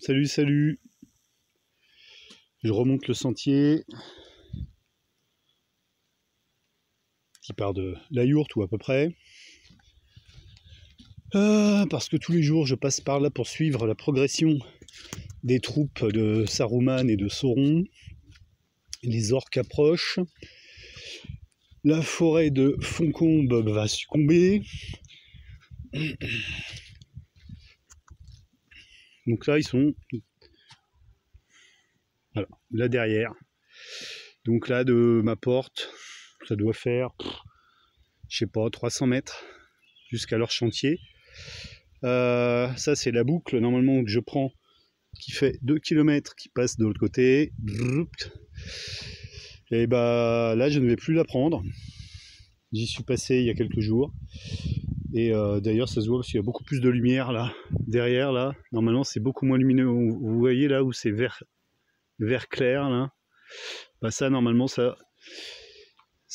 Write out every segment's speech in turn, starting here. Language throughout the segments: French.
Salut, salut. Je remonte le sentier qui part de la yourte ou à peu près. Parce que tous les jours je passe par là pour suivre la progression des troupes de Saruman et de Sauron. Les orques approchent. La forêt de Foncombe va succomber. Donc là ils sont voilà, là derrière. Donc là de ma porte, ça doit faire, je sais pas, 300 mètres jusqu'à leur chantier. Ça c'est la boucle normalement que je prends qui fait 2 km qui passe de l'autre côté. Et bah là je ne vais plus la prendre. J'y suis passé il y a quelques jours. Et d'ailleurs ça se voit parce qu'il y a beaucoup plus de lumière là derrière là. Normalement c'est beaucoup moins lumineux. Vous voyez là où c'est vert clair là. Bah ça normalement ça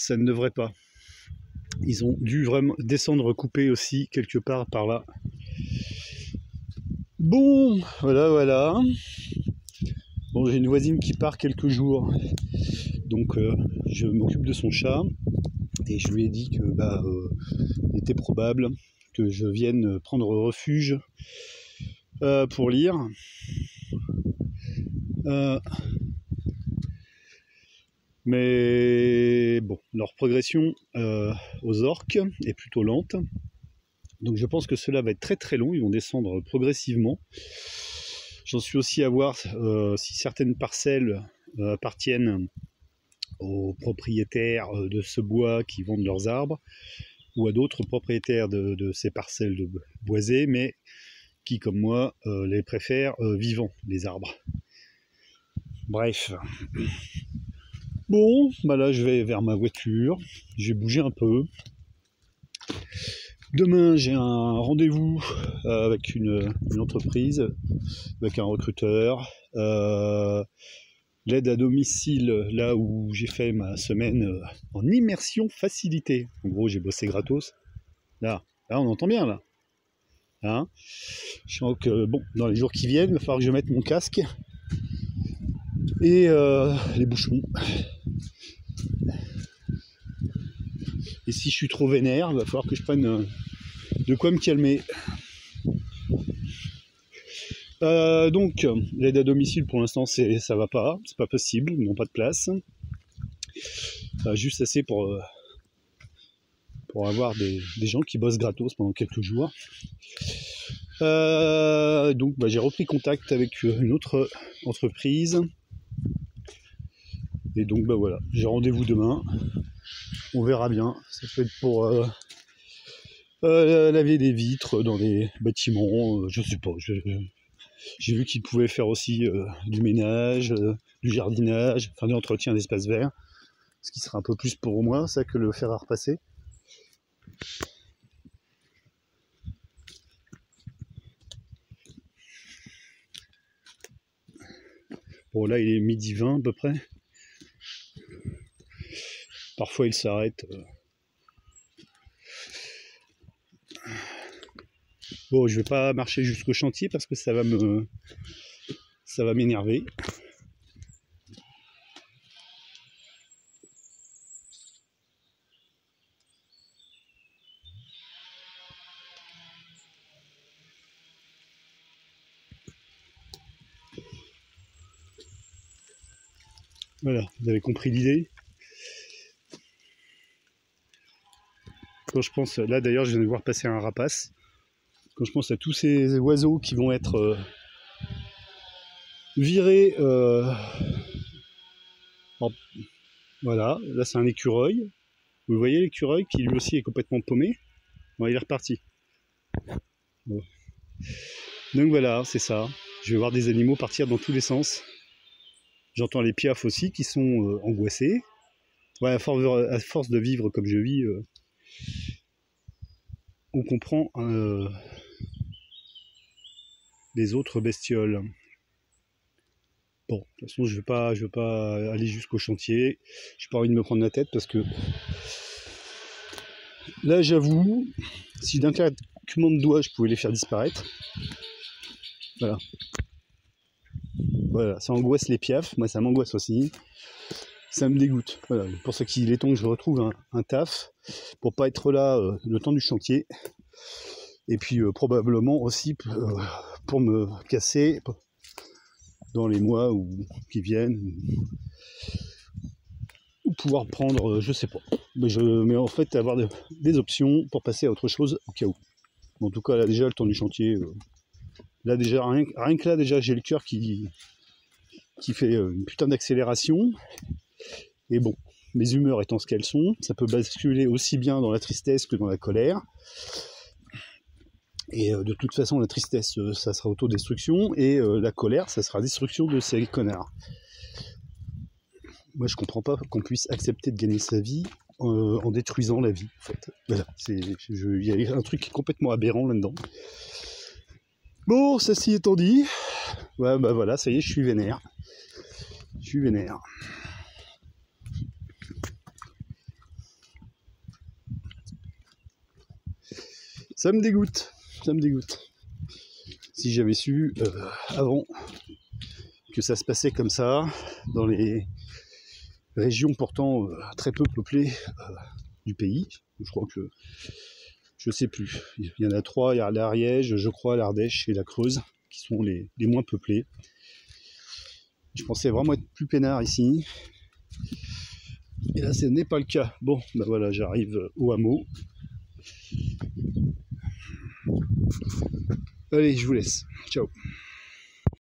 ne devrait pas. Ils ont dû vraiment descendre couper aussi quelque part par là. Bon, voilà. Bon, j'ai une voisine qui part quelques jours, donc je m'occupe de son chat et je lui ai dit que il était probable que je vienne prendre refuge pour lire. Mais bon, leur progression aux orques est plutôt lente. Donc je pense que cela va être très très long, ils vont descendre progressivement. J'en suis aussi à voir si certaines parcelles appartiennent aux propriétaires de ce bois qui vendent leurs arbres, ou à d'autres propriétaires de ces parcelles de boisées, mais qui comme moi les préfèrent vivants, les arbres. Bref. Bon, bah là je vais vers ma voiture, je vais bouger un peu. Demain, j'ai un rendez-vous avec une entreprise, avec un recruteur. L'aide à domicile, là où j'ai fait ma semaine en immersion facilitée. En gros, j'ai bossé gratos. Là on entend bien, là. Hein, je sens que, bon, dans les jours qui viennent, il va falloir que je mette mon casque et les bouchons. Et si je suis trop vénère, il va falloir que je prenne de quoi me calmer. Donc, l'aide à domicile pour l'instant ça va pas, c'est pas possible, ils n'ont pas de place. Juste assez pour avoir des gens qui bossent gratos pendant quelques jours. Donc j'ai repris contact avec une autre entreprise. Et donc voilà, j'ai rendez-vous demain. On verra bien. Ça peut être pour laver des vitres dans les bâtiments, je sais pas. J'ai vu qu'ils pouvaient faire aussi du ménage, du jardinage, enfin de l'entretien d'espaces verts. Ce qui sera un peu plus pour moi, ça, que le fer à repasser. Bon là il est 12h20 à peu près. Parfois il s'arrête. Bon, je vais pas marcher jusqu'au chantier parce que ça va m'énerver. Voilà, vous avez compris l'idée. Quand je pense, là d'ailleurs je viens de voir passer un rapace. Quand je pense à tous ces oiseaux qui vont être virés, voilà, là c'est un écureuil. Vous voyez l'écureuil qui lui aussi est complètement paumé. Bon, il est reparti. Bon. Donc voilà, c'est ça. Je vais voir des animaux partir dans tous les sens. J'entends les piafs aussi qui sont angoissés. Ouais, à force de vivre comme je vis, on comprend les autres bestioles. Bon, de toute façon, je vais pas aller jusqu'au chantier. J'ai pas envie de me prendre la tête parce que là, j'avoue, si d'un claquement de doigts, je pouvais les faire disparaître. Voilà. Voilà, ça angoisse les piafs, moi ça m'angoisse aussi. Ça me dégoûte. Voilà, pour ça qu'il est temps que je retrouve un taf pour pas être là le temps du chantier. Et puis probablement aussi pour me casser dans les mois qui viennent, ou pouvoir prendre, je sais pas. Mais en fait avoir des options pour passer à autre chose au cas où. En tout cas là déjà le temps du chantier, là déjà rien que là déjà j'ai le cœur qui fait une putain d'accélération. Et bon, mes humeurs étant ce qu'elles sont, ça peut basculer aussi bien dans la tristesse que dans la colère. Et de toute façon, la tristesse, ça sera autodestruction, et la colère, ça sera destruction de ces connards. Moi, je comprends pas qu'on puisse accepter de gagner sa vie en détruisant la vie, en fait. Voilà, il y a un truc complètement aberrant là-dedans. Bon, ceci étant dit, ouais, bah voilà, ça y est, je suis vénère. Je suis vénère. Ça me dégoûte, ça me dégoûte. Si j'avais su avant que ça se passait comme ça, dans les régions pourtant très peu peuplées du pays, je crois que, je sais plus, il y en a 3, il y a l'Ariège, je crois, l'Ardèche et la Creuse, qui sont les moins peuplées. Je pensais vraiment être plus peinard ici, et là ce n'est pas le cas. Bon, ben voilà, j'arrive au hameau. Allez, je vous laisse. Ciao.